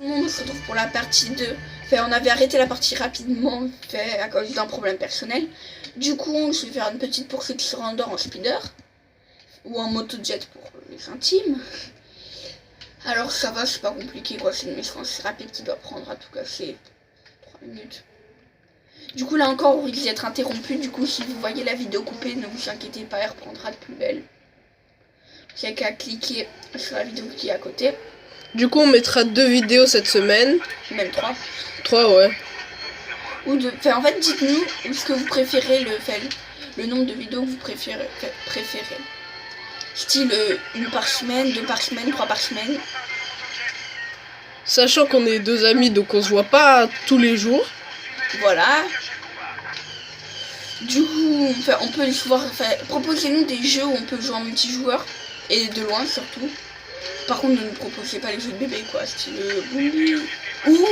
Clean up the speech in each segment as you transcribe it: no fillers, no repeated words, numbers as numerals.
On se retrouve pour la partie 2. Enfin, on avait arrêté la partie rapidement à cause d'un problème personnel. Du coup, je vais faire une petite poursuite sur Andorre en speeder. Ou en motojet pour les intimes. Alors ça va, c'est pas compliqué quoi, c'est une mission assez rapide qui doit prendre à tout casser 3 minutes. Du coup là encore, vous risquez d'être interrompu, du coup si vous voyez la vidéo coupée, ne vous inquiétez pas, elle reprendra de plus belle. Vous n'avez qu'à cliquer sur la vidéo qui est à côté. Du coup on mettra 2 vidéos cette semaine. Même 3. 3 ouais. Ou de. Enfin en fait dites-nous ce que vous préférez, le nombre de vidéos que vous préférez. Style 1 par semaine, 2 par semaine, 3 par semaine. Sachant qu'on est 2 amis donc on se voit pas tous les jours. Voilà. Du coup, on peut voir. Proposez-nous des jeux où on peut jouer en multijoueur. Et de loin surtout. Par contre, ne nous proposez pas les jeux de bébé quoi. Style Boombi. Ouh,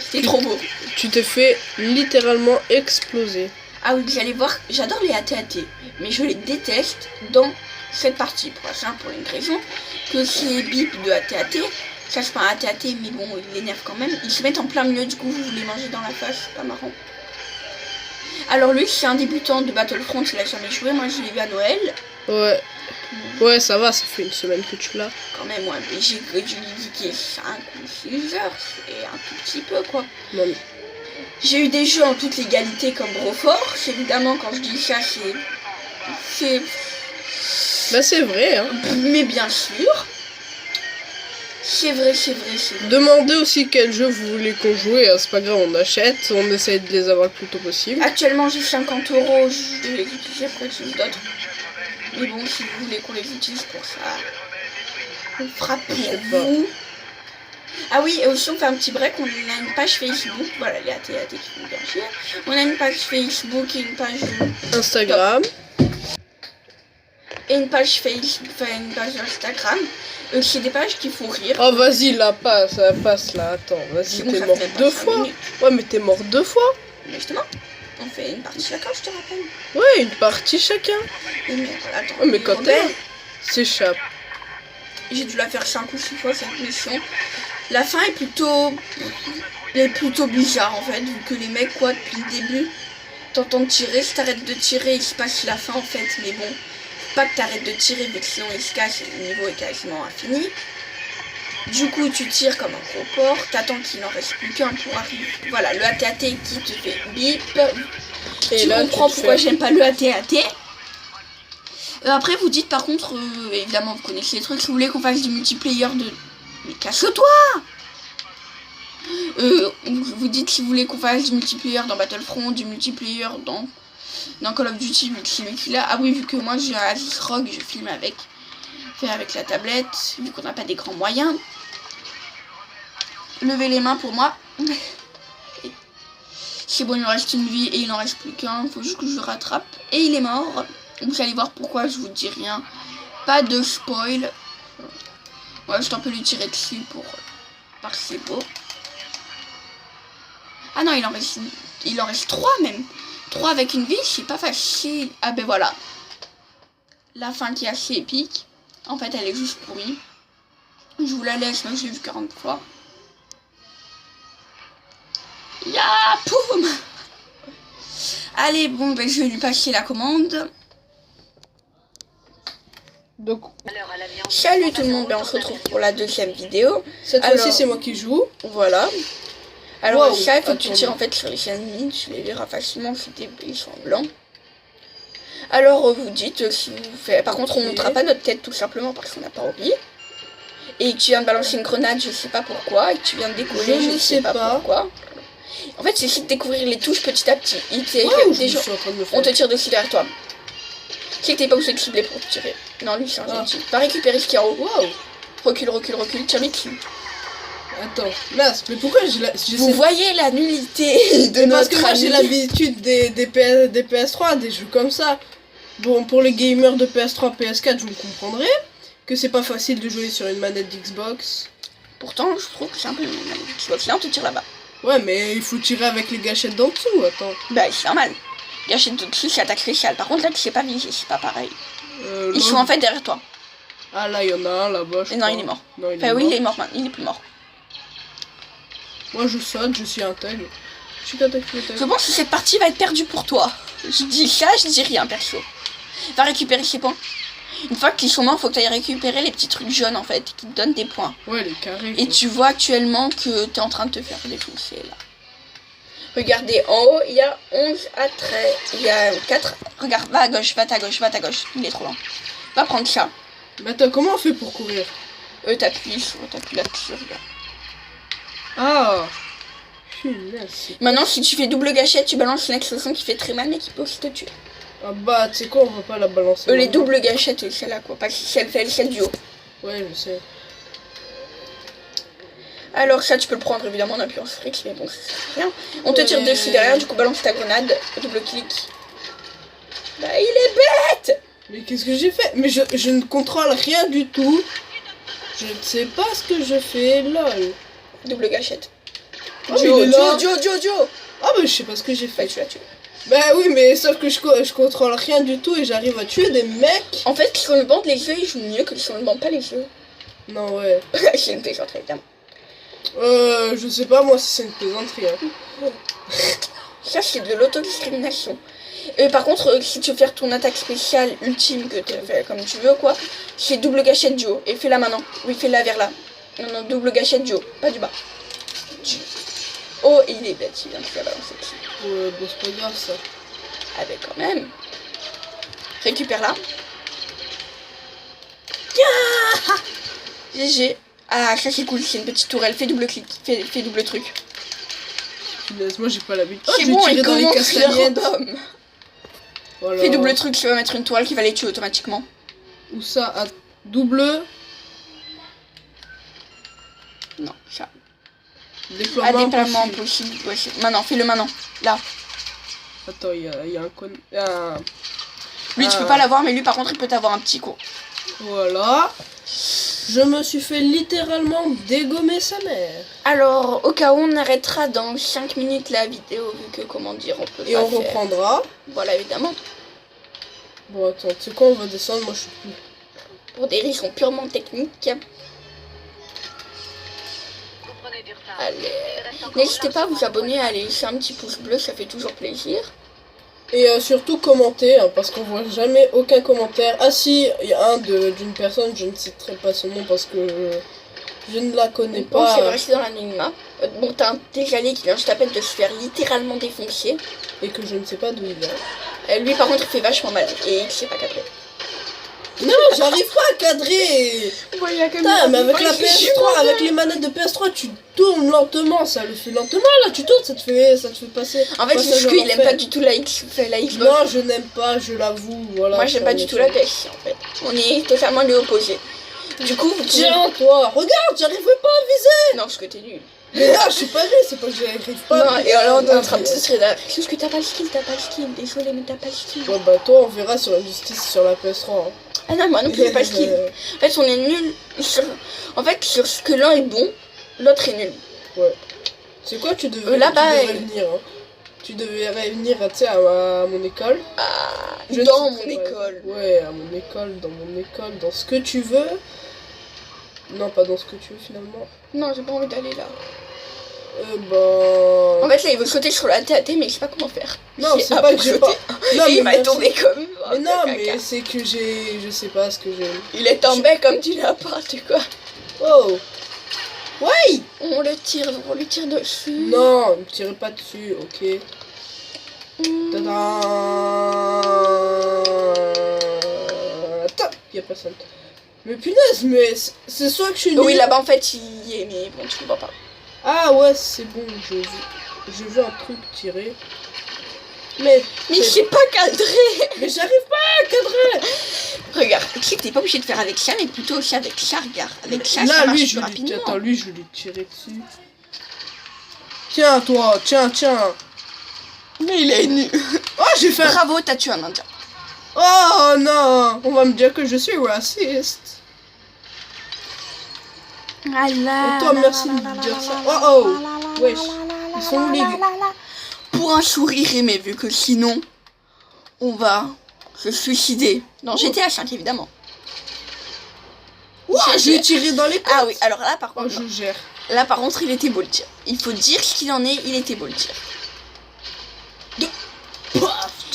c'était trop beau. Tu t'es fait littéralement exploser. Ah oui, vous allez voir, j'adore les AT-AT. Mais je les déteste dans cette partie. Pour la simple une raison. Que ces bips de AT-AT. Ça c'est pas un AT-AT mais bon il l'énerve quand même. Ils se mettent en plein milieu, du coup vous les mangez dans la face, c'est pas marrant. Alors lui c'est un débutant de Battlefront, il a jamais joué, moi je l'ai vu à Noël. Ouais. Ouais ça va, ça fait une semaine que tu l'as. Quand même ouais, mais j'ai dû lui 5 ou 6 heures, c'est un tout petit peu quoi. Non, mais... J'ai eu des jeux en toute légalité comme Broforce, évidemment quand je dis ça c'est... Bah c'est vrai hein. Mais bien sûr. C'est vrai. Demandez aussi quel jeu vous voulez qu'on joue, c'est pas grave, on achète, on essaye de les avoir le plus tôt possible. Actuellement j'ai 50 €, je vais les utiliser pour quelque chose d'autre. Mais bon, si vous voulez qu'on les utilise pour ça, on fera pour vous. Ah oui, et aussi on fait un petit break, on a une page Facebook, voilà les AT qui font bien chier. On a une page Facebook et une page Instagram. Et une page Facebook, une page Instagram. C'est des pages qui font rire. Oh vas-y là, ça passe là, attends, vas-y, Bon, t'es mort 2 fois. Ouais mais t'es mort 2 fois. Mais justement, on fait une partie chacun, je te rappelle. Ouais, une partie chacun. Et mais, attends, ouais, mais quand elle s'échappe. J'ai dû la faire 5 ou 6 fois cette mission. La fin est plutôt bizarre en fait, vu que les mecs quoi depuis le début t'entends tirer, si t'arrêtes de tirer il se passe la fin en fait, mais bon. Pas que t'arrêtes de tirer, mais sinon il se casse et le niveau est quasiment infini. Du coup tu tires comme un gros porc, t'attends qu'il n'en reste plus qu'un pour arriver. Voilà, le AT-AT qui te fait bip. Et tu là, comprends pourquoi j'aime pas le AT-AT. Après vous dites par contre, évidemment vous connaissez les trucs, si vous voulez qu'on fasse du multiplayer de... Mais casse-toi. Vous dites si vous voulez qu'on fasse du multiplayer dans Battlefront, du multiplayer dans Call of Duty, vu que c'est lui qui l'a. Ah oui, vu que moi j'ai un Asus ROG, je filme avec la tablette, vu qu'on n'a pas des grands moyens. Levez les mains pour moi. C'est bon, il me reste une vie et il n'en reste plus qu'un. Il faut juste que je le rattrape. Et il est mort. Vous allez voir pourquoi, je vous dis rien. Pas de spoil. Ouais, je t'en peux lui tirer dessus parce que c'est beau. Ah non, il en reste 3 même. 3 avec une vie, c'est pas facile. Ah ben voilà. La fin qui est assez épique. En fait, elle est juste pourrie. Je vous la laisse, moi je l'ai vu 40 fois. Ya, poum. Allez, bon, ben je vais lui passer la commande. Donc, salut tout le monde, ben on se retrouve pour la deuxième vidéo. Cette fois-ci, c'est moi qui joue. Voilà. Alors wow, ça, il faut que tu tires en fait sur les ennemis, tu les verras facilement, ils sont blancs. Alors vous dites si vous faites... Par contre on ne montrera pas notre tête tout simplement parce qu'on n'a pas envie. Et que tu viens de balancer une grenade, je sais pas pourquoi, et que tu viens de décoller, je ne sais pas pourquoi. En fait c'est essayer de découvrir les touches petit à petit. On te tire dessus derrière toi. C'est que t'es pas obligé de cibler pour te tirer. Non lui c'est un gentil. Va récupérer ce qu'il y a en haut. Wow. Recule, tire-les dessus. Attends, là, mais pourquoi vous voyez la nullité de notre parce que moi j'ai l'habitude des PS3, des jeux comme ça. Bon, pour les gamers de PS3, PS4, je me comprendrais que c'est pas facile de jouer sur une manette d'Xbox. Pourtant, je trouve que c'est un peu une manette d'Xbox. Là, on te tire là-bas. Ouais, mais il faut tirer avec les gâchettes d'en dessous, attends. Bah, c'est normal. Gâchette d'en dessous, c'est attaque spéciale. Par contre, là, tu sais pas viser, c'est pas pareil. Ils sont en fait derrière toi. Ah, là, il y en a un là-bas. Non, il est mort. Il est mort. Il est plus mort. Moi je saute, je suis un tag. Je suis qu'un tag, Je pense que cette partie va être perdue pour toi. Je dis ça, je dis rien perso. Va récupérer ses points. Une fois qu'ils sont morts, faut que tu ailles récupérer les petits trucs jaunes en fait, qui te donnent des points. Ouais, les carrés. Et tu vois actuellement que tu es en train de te faire défoncer là. Regardez, en haut, il y a 11 à 13. Il y a 4. Regarde, va à gauche, va à ta gauche, va à ta gauche. Il est trop lent. Va prendre ça. Mais attends, comment on fait pour courir? T'appuies là-dessus, regarde. Ah. Punaise. Maintenant, si tu fais double gâchette, tu balances une explosion qui fait très mal mais qui peut aussi te tuer. Ah bah, tu sais quoi, on va pas la balancer. Les doubles gâchettes, celle-là quoi, pas celle du haut. Ouais, je sais. Alors ça, tu peux le prendre évidemment en appuyant sur X, mais bon, c'est rien. On te tire dessus derrière, du coup balance ta grenade, double clic. Bah, il est bête! Mais qu'est-ce que j'ai fait? Mais je ne contrôle rien du tout. Je ne sais pas ce que je fais, lol. Double gâchette. Oh, il est là. Dio. Ah bah je sais pas ce que j'ai Bah, fait. tu l'as tué. Bah oui, mais sauf que je contrôle rien du tout et j'arrive à tuer des mecs. En fait, si on ne bande les yeux, il joue mieux que si on ne bande pas les yeux. Non, ouais. C'est une plaisanterie, évidemment. Je sais pas moi si c'est une plaisanterie. Hein. Ça, c'est de l'autodiscrimination. Et par contre, si tu veux faire ton attaque spéciale ultime, que tu fais comme tu veux, quoi, c'est double gâchette du haut. Et fais-la maintenant. Oui, fais-la vers là. Non, double gâchette du haut, pas du bas. Oh, il est bête, il vient de faire balancer dessus. Ouais, bon, c'est pas grave ça. Ah, ben quand même. Récupère-la. GG. Ah, ça c'est cool, c'est une petite tourelle. Fais double clic, fais double truc. Punaise, moi j'ai pas l'habitude. C'est bon, il dans les commence le castagnettes. random. Voilà. Fais double truc, ça va mettre une toile qui va les tuer automatiquement. Où ça? À double Non, ça. déploiement. Déploiement possible. possible. Ouais, maintenant, fais-le maintenant. Là. Attends, il y a un con. Lui, tu peux pas l'avoir, mais lui, par contre, il peut t'avoir un petit coup. Voilà. Je me suis fait littéralement dégommer sa mère. Alors, au cas où, on arrêtera dans 5 minutes la vidéo, vu que, comment dire, on peut Et pas on faire. reprendra. Voilà, évidemment. Bon, attends, tu sais quoi, on va descendre, moi je suis plus. Pour des raisons purement techniques. Allez. N'hésitez pas à vous abonner, à laisser un petit pouce bleu, ça fait toujours plaisir. Et surtout commenter, hein, parce qu'on voit jamais aucun commentaire. Ah si, il y a un d'une personne, je ne citerai pas son nom parce que je ne la connais Bon, pas. c'est vrai, c'est dans l'anonymat. Bon, t'as un déjalé qui vient juste à peine de se faire littéralement défoncer. Et que je ne sais pas d'où il vient. Lui, par contre, il fait vachement mal. Et il sait pas cadrer. Non, j'arrive pas à cadrer. Voilà, comme Putain, mais avec la PS3, avec les manettes de PS3, tu tournes lentement, ça le fait lentement là, tu tournes, ça te fait passer. En fait, c'est parce qu'il aime pas du tout la Xbox. Non, je n'aime pas, je l'avoue, voilà. Moi, j'aime pas du tout la PS, en fait. On est totalement les opposés. Du coup, tiens, toi, regarde, j'arriverai pas à viser. Non, parce que t'es nul. Mais là, je suis pas nul, c'est pas que j'arrive pas. Non, et alors on est en train de se tirer derrière. C'est juste que t'as pas le skill, Désolé, mais t'as pas le skill. Ouais, bah toi, on verra sur Injustice sur la PS3. Hein. Ah non, moi non plus, j'ai pas le skill. En fait, on est nul. En fait, sur ce que l'un est bon, l'autre est nul. Ouais. C'est quoi, tu devrais venir, hein. Tu devrais venir, tu sais, à mon école. Ah, dans mon école. Ouais, à mon école, dans ce que tu veux. Non, pas dans ce que tu veux finalement. Non, j'ai pas envie d'aller là. Bah... En fait, là, il veut sauter sur la TAT, mais il sait pas comment faire. Non, c'est pas que j'ai pas... Non, et il va tomber comme... Mais non, mais c'est que j'ai... Je sais pas ce que j'ai... Il est tombé comme du n'importe quoi. Oh. Ouais. On le tire dessus. Non, ne tirez pas dessus, ok. Tadam. Attends, y'a personne. Mais punaise, mais c'est soit que je suis nul. Oui, là-bas, en fait, il y est, mais bon, tu le vois pas. Ah ouais, c'est bon, je veux un truc tiré. Mais je sais pas cadrer. Mais j'arrive pas à cadrer. Regarde, tu sais que t'es pas obligé de faire avec ça, mais plutôt aussi avec ça, regarde. Avec ça, là, ça marche lui, plus rapidement. Attends, lui, je vais lui tirer dessus. Tiens, toi, tiens. Mais il est nul. Oh, j'ai fait Bravo, t'as tué un indien. Oh non, on va me dire que je suis raciste. Ah là, toi, merci de me dire ça. Oh, wesh, ils sont où les gars? Pour un sourire aimé, vu que sinon, on va se suicider. Dans GTA 5, évidemment. Ouah, je l'ai tiré dans les côtes. Ah oui, alors là, par contre... Oh, je gère. Là, par contre, il était beau le tir. Il faut dire ce qu'il en est, il était beau le tir.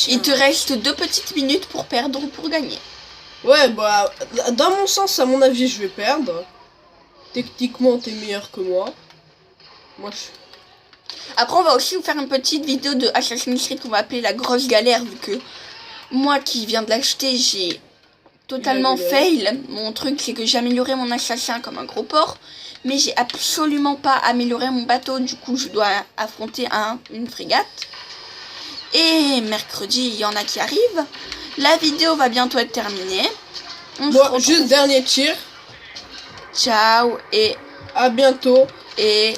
Il te reste 2 petites minutes pour perdre ou pour gagner. Ouais, bah, dans mon sens, à mon avis, je vais perdre. Techniquement, t'es meilleur que moi. Moi, je... Après, on va aussi vous faire une petite vidéo de Assassin's Creed qu'on va appeler la grosse galère, vu que moi qui viens de l'acheter, j'ai totalement fail. Mon truc, c'est que j'ai amélioré mon assassin comme un gros porc, mais j'ai absolument pas amélioré mon bateau. Du coup, je dois affronter une frégate. Et mercredi, il y en a qui arrivent. La vidéo va bientôt être terminée. Bon, juste dernier tir. Ciao et à bientôt. Et